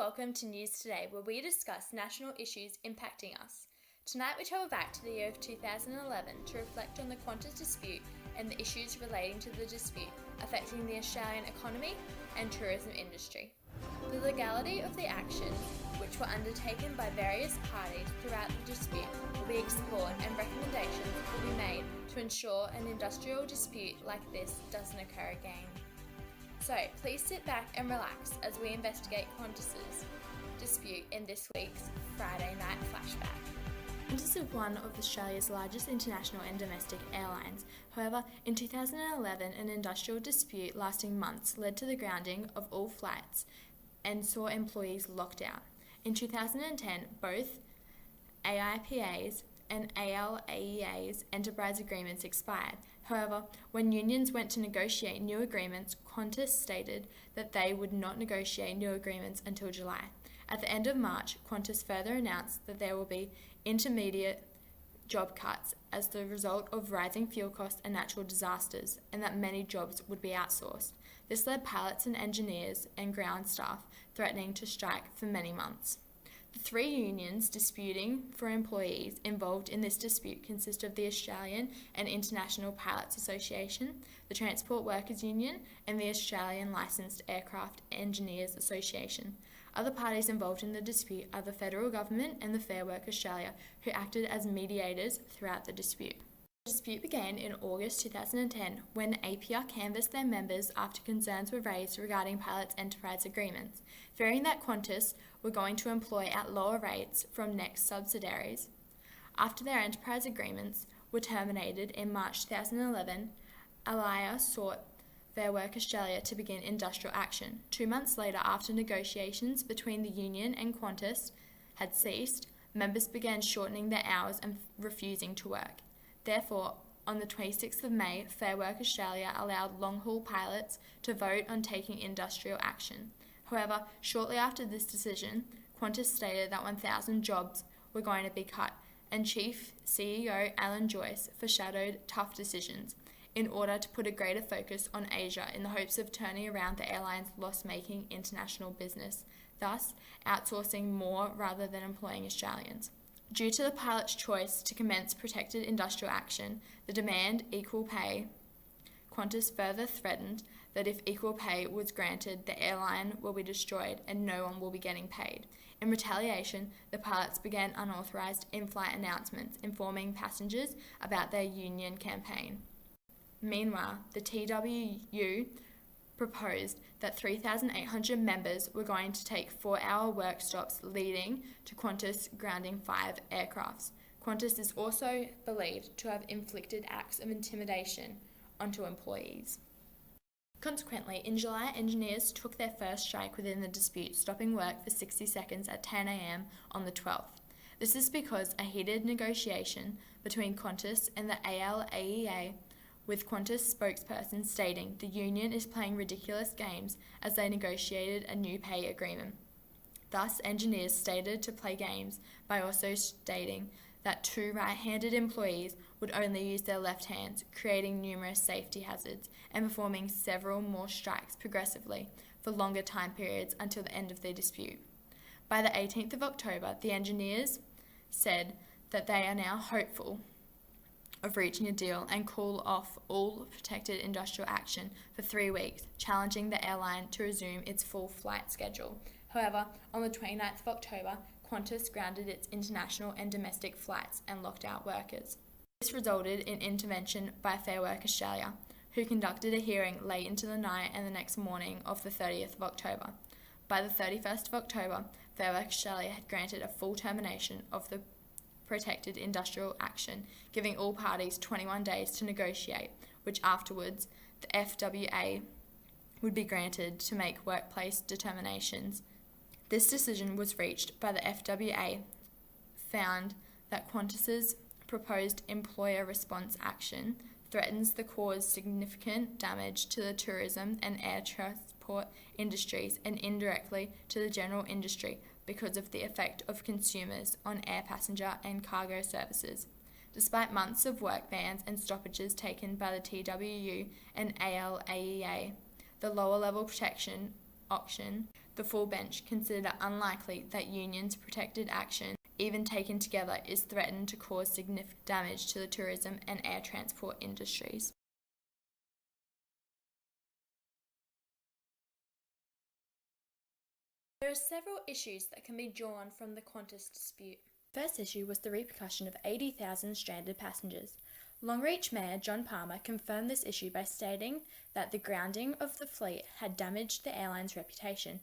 welcome to News Today, where we discuss national issues impacting us. Tonight we travel back to the year of 2011 to reflect on the Qantas dispute and the issues relating to the dispute affecting the Australian economy and tourism industry. The legality of the actions, which were undertaken by various parties throughout the dispute, will be explored and recommendations will be made to ensure an industrial dispute like this doesn't occur again. So please sit back and relax as we investigate Qantas's dispute in this week's Friday Night Flashback. Qantas is one of Australia's largest international and domestic airlines. However, in 2011, an industrial dispute lasting months led to the grounding of all flights and saw employees locked out. In 2010, both AIPA's and ALAEA's enterprise agreements expired. However, when unions went to negotiate new agreements, Qantas stated that they would not negotiate new agreements until July. At the end of March, Qantas further announced that there will be intermediate job cuts as the result of rising fuel costs and natural disasters, and that many jobs would be outsourced. This led pilots and engineers and ground staff threatening to strike for many months. The three unions disputing for employees involved in this dispute consist of the Australian and International Pilots Association, the Transport Workers Union, and the Australian Licensed Aircraft Engineers Association. Other parties involved in the dispute are the federal government and the Fair Work Australia, who acted as mediators throughout the dispute. The dispute began in August 2010 when APR canvassed their members after concerns were raised regarding pilots' enterprise agreements, fearing that Qantas were going to employ at lower rates from next subsidiaries. After their enterprise agreements were terminated in March 2011, ALIA sought Fair Work Australia to begin industrial action. 2 months later, after negotiations between the union and Qantas had ceased, members began shortening their hours and refusing to work. Therefore, on the 26th of May, Fair Work Australia allowed long-haul pilots to vote on taking industrial action. However, shortly after this decision, Qantas stated that 1,000 jobs were going to be cut, and Chief CEO Alan Joyce foreshadowed tough decisions in order to put a greater focus on Asia in the hopes of turning around the airline's loss-making international business, thus outsourcing more rather than employing Australians. Due to the pilot's choice to commence protected industrial action, the demand equal pay, Qantas further threatened that if equal pay was granted, the airline will be destroyed and no one will be getting paid. In retaliation, the pilots began unauthorised in-flight announcements informing passengers about their union campaign. Meanwhile, the TWU proposed that 3,800 members were going to take 4-hour work stops, leading to Qantas grounding 5 aircrafts. Qantas is also believed to have inflicted acts of intimidation onto employees. Consequently, in July, engineers took their first strike within the dispute, stopping work for 60 seconds at 10 a.m. on the 12th. This is because a heated negotiation between Qantas and the ALAEA, with Qantas spokesperson stating the union is playing ridiculous games as they negotiated a new pay agreement. Thus, engineers stated to play games by also stating that 2 right-handed employees would only use their left hands, creating numerous safety hazards and performing several more strikes progressively for longer time periods until the end of the dispute. By the 18th of October, the engineers said that they are now hopeful of reaching a deal and call off all protected industrial action for 3 weeks, challenging the airline to resume its full flight schedule. However, on the 29th of October, Qantas grounded its international and domestic flights and locked out workers. This resulted in intervention by Fair Work Australia, who conducted a hearing late into the night and the next morning of the 30th of October. By the 31st of October, Fair Work Australia had granted a full termination of the protected industrial action, giving all parties 21 days to negotiate, which afterwards the FWA would be granted to make workplace determinations. This decision was reached by the FWA, found that Qantas's proposed employer response action threatens to cause significant damage to the tourism and air transport industries and indirectly to the general industry because of the effect of consumers on air passenger and cargo services. Despite months of work bans and stoppages taken by the TWU and ALAEA, the lower level protection option, the full bench consider unlikely that unions' protected action, even taken together, is threatened to cause significant damage to the tourism and air transport industries. There are several issues that can be drawn from the Qantas dispute. The first issue was the repercussion of 80,000 stranded passengers. Longreach Mayor John Palmer confirmed this issue by stating that the grounding of the fleet had damaged the airline's reputation,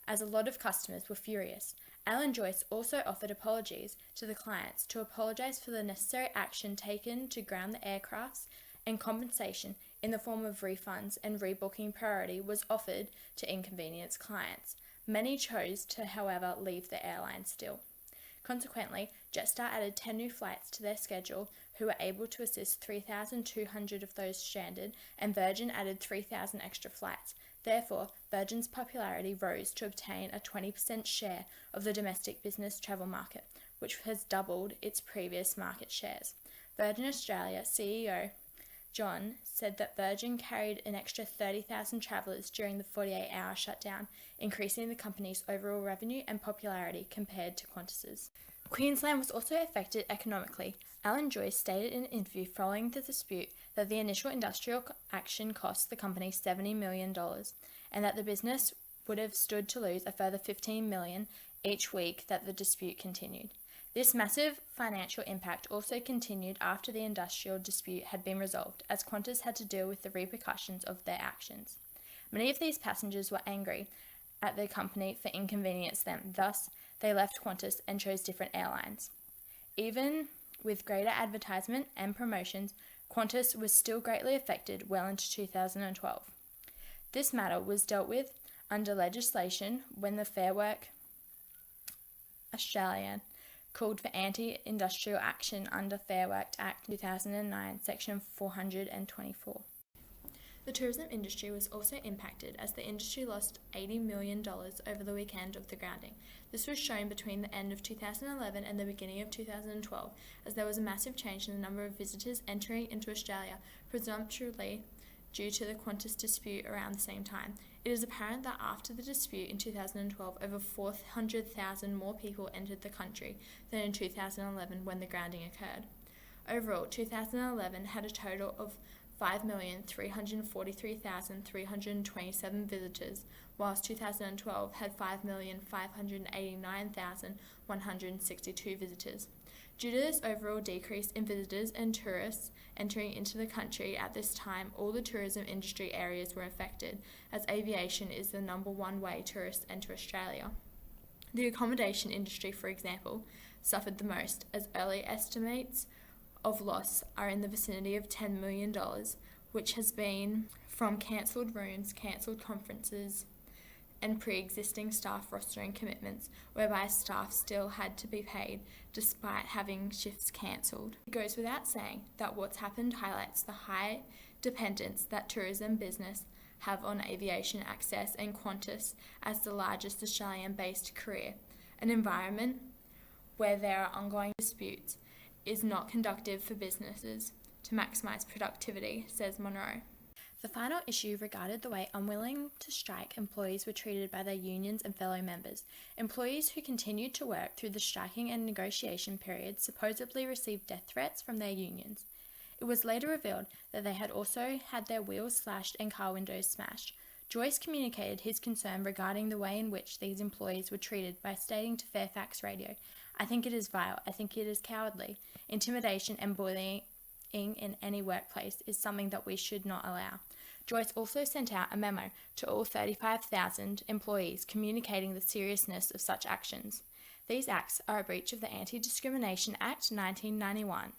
as a lot of customers were furious. Alan Joyce also offered apologies to the clients to apologise for the necessary action taken to ground the aircrafts, and compensation in the form of refunds and rebooking priority was offered to inconvenienced clients. Many chose to, however, leave the airline still. Consequently, Jetstar added 10 new flights to their schedule, who were able to assist 3,200 of those stranded, and Virgin added 3,000 extra flights. Therefore, Virgin's popularity rose to obtain a 20% share of the domestic business travel market, which has doubled its previous market shares. Virgin Australia CEO John said that Virgin carried an extra 30,000 travellers during the 48-hour shutdown, increasing the company's overall revenue and popularity compared to Qantas's. Queensland was also affected economically. Alan Joyce stated in an interview following the dispute that the initial industrial action cost the company $70 million, and that the business would have stood to lose a further $15 million each week that the dispute continued. This massive financial impact also continued after the industrial dispute had been resolved, as Qantas had to deal with the repercussions of their actions. Many of these passengers were angry at the company for inconveniencing them, thus they left Qantas and chose different airlines. Even with greater advertisement and promotions, Qantas was still greatly affected well into 2012. This matter was dealt with under legislation when the Fair Work Australia called for anti-industrial action under Fair Work Act 2009, Section 424. The tourism industry was also impacted, as the industry lost $80 million over the weekend of the grounding. This was shown between the end of 2011 and the beginning of 2012, as there was a massive change in the number of visitors entering into Australia, presumptuously due to the Qantas dispute around the same time. It is apparent that after the dispute in 2012, over 400,000 more people entered the country than in 2011 when the grounding occurred. Overall, 2011 had a total of 5,343,327 visitors, whilst 2012 had 5,589,162 visitors. Due to this overall decrease in visitors and tourists entering into the country at this time, all the tourism industry areas were affected, as aviation is the number one way tourists enter Australia. The accommodation industry, for example, suffered the most, as early estimates of loss are in the vicinity of $10 million, which has been from cancelled rooms, cancelled conferences, and pre-existing staff rostering commitments, whereby staff still had to be paid despite having shifts cancelled. It goes without saying that what's happened highlights the high dependence that tourism business have on aviation access, and Qantas, as the largest Australian-based carrier, an environment where there are ongoing disputes, is not conducive for businesses to maximise productivity, says Monroe. The final issue regarded the way unwilling to strike employees were treated by their unions and fellow members. Employees who continued to work through the striking and negotiation period supposedly received death threats from their unions. It was later revealed that they had also had their wheels slashed and car windows smashed. Joyce communicated his concern regarding the way in which these employees were treated by stating to Fairfax Radio, "I think it is vile. I think it is cowardly. Intimidation and bullying in any workplace is something that we should not allow." Joyce also sent out a memo to all 35,000 employees communicating the seriousness of such actions. These acts are a breach of the Anti-Discrimination Act 1991,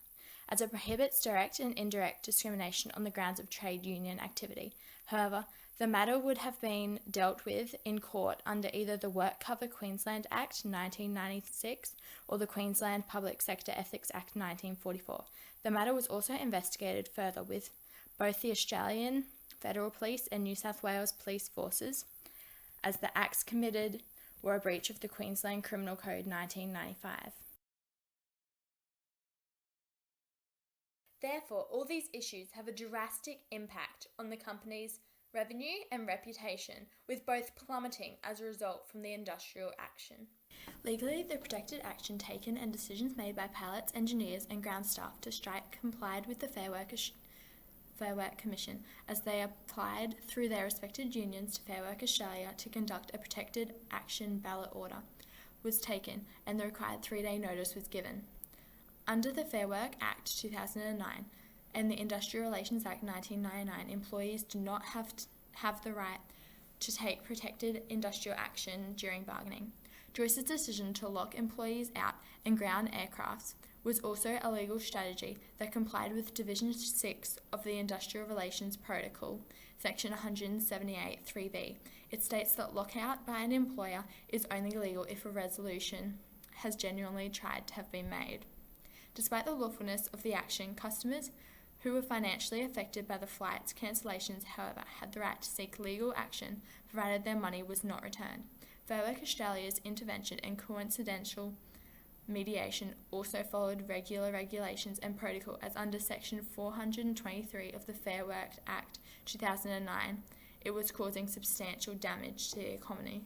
as it prohibits direct and indirect discrimination on the grounds of trade union activity. However, the matter would have been dealt with in court under either the Work Cover Queensland Act 1996 or the Queensland Public Sector Ethics Act 1944. The matter was also investigated further with both the Australian Federal Police and New South Wales Police Forces, as the acts committed were a breach of the Queensland Criminal Code 1995. Therefore, all these issues have a drastic impact on the company's revenue and reputation, with both plummeting as a result from the industrial action. Legally, the protected action taken and decisions made by pilots, engineers and ground staff to strike complied with the Fair Work Commission as they applied through their respected unions to Fair Work Australia to conduct a protected action. Ballot order was taken and the required 3-day notice was given. Under the Fair Work Act 2009 and the Industrial Relations Act 1999, employees do not have the right to take protected industrial action during bargaining. Joyce's decision to lock employees out and ground aircrafts was also a legal strategy that complied with Division 6 of the Industrial Relations Protocol, Section 178 3b. It states that lockout by an employer is only legal if a resolution has genuinely tried to have been made. Despite the lawfulness of the action, customers who were financially affected by the flight's cancellations, however, had the right to seek legal action provided their money was not returned. Fair Work Australia's intervention and coincidental mediation also followed regular regulations and protocol as under Section 423 of the Fair Work Act 2009, it was causing substantial damage to the economy.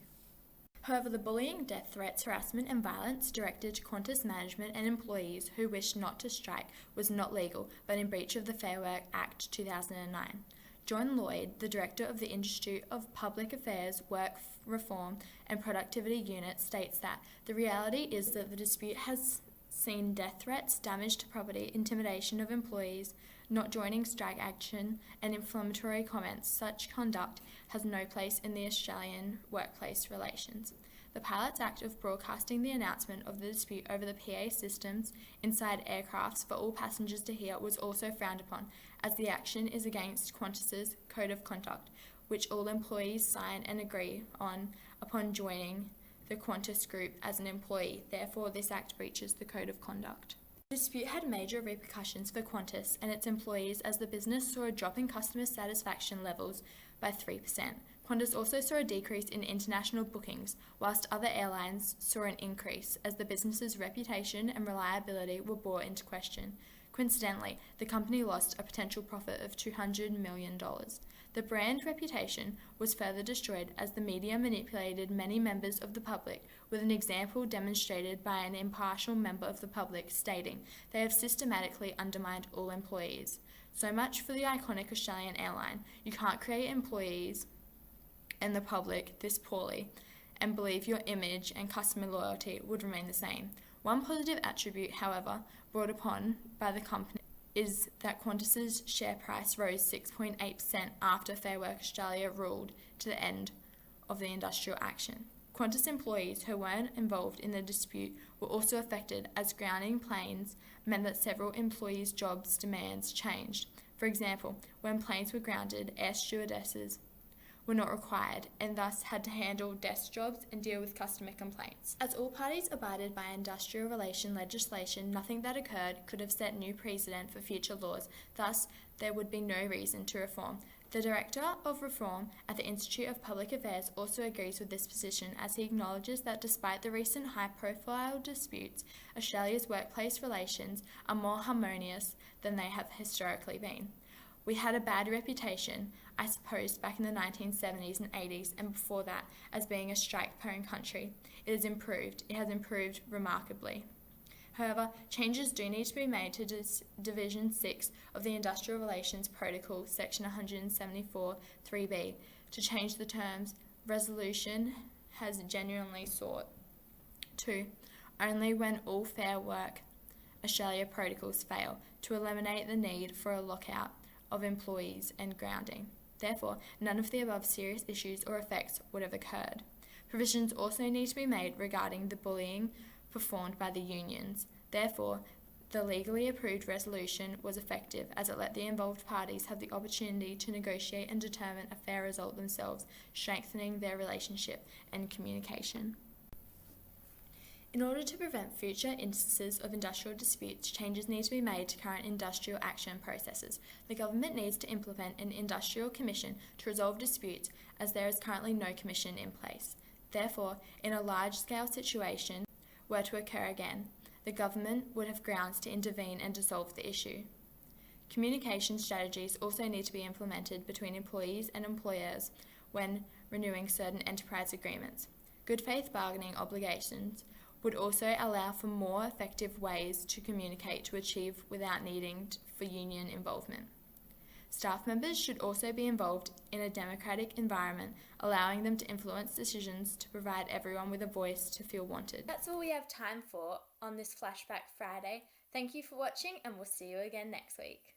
However, the bullying, death threats, harassment and violence directed to Qantas management and employees who wished not to strike was not legal, but in breach of the Fair Work Act 2009. John Lloyd, the director of the Institute of Public Affairs, Work Reform and Productivity Unit, states that the reality is that the dispute has seen death threats, damage to property, intimidation of employees, not joining strike action, and inflammatory comments. Such conduct has no place in the Australian workplace relations. The Pilots Act of broadcasting the announcement of the dispute over the PA systems inside aircrafts for all passengers to hear was also frowned upon, as the action is against Qantas's Code of Conduct, which all employees sign and agree on upon joining the Qantas Group as an employee. Therefore, this act breaches the Code of Conduct. The dispute had major repercussions for Qantas and its employees as the business saw a drop in customer satisfaction levels by 3%. Qantas also saw a decrease in international bookings, whilst other airlines saw an increase as the business's reputation and reliability were brought into question. Coincidentally, the company lost a potential profit of $200 million. The brand reputation was further destroyed as the media manipulated many members of the public, with an example demonstrated by an impartial member of the public stating, "They have systematically undermined all employees." So much for the iconic Australian airline. You can't create employees and the public this poorly and believe your image and customer loyalty would remain the same. One positive attribute, however, brought upon by the company is that Qantas's share price rose 6.8% after Fair Work Australia ruled to the end of the industrial action. Qantas employees who weren't involved in the dispute were also affected as grounding planes meant that several employees' jobs demands changed. For example, when planes were grounded, air stewardesses were not required and thus had to handle desk jobs and deal with customer complaints. As all parties abided by industrial relation legislation, nothing that occurred could have set new precedent for future laws. Thus, there would be no reason to reform. The Director of Reform at the Institute of Public Affairs also agrees with this position, as he acknowledges that despite the recent high-profile disputes, Australia's workplace relations are more harmonious than they have historically been. We had a bad reputation, I suppose, back in the 1970s and 80s and before that as being a strike-prone country. It has improved remarkably. However, changes do need to be made to Division 6 of the Industrial Relations Protocol, Section 174 3b, to change the terms resolution has genuinely sought to only when all Fair Work Australia protocols fail, to eliminate the need for a lockout of employees and grounding. Therefore, none of the above serious issues or effects would have occurred. Provisions also need to be made regarding the bullying performed by the unions. Therefore, the legally approved resolution was effective as it let the involved parties have the opportunity to negotiate and determine a fair result themselves, strengthening their relationship and communication. In order to prevent future instances of industrial disputes, changes need to be made to current industrial action processes. The government needs to implement an industrial commission to resolve disputes, as there is currently no commission in place. Therefore, in a large-scale situation were to occur again, the government would have grounds to intervene and dissolve the issue. Communication strategies also need to be implemented between employees and employers when renewing certain enterprise agreements. Good faith bargaining obligations would also allow for more effective ways to communicate to achieve without needing for union involvement. Staff members should also be involved in a democratic environment, allowing them to influence decisions to provide everyone with a voice to feel wanted. That's all we have time for on this Flashback Friday. Thank you for watching, and we'll see you again next week.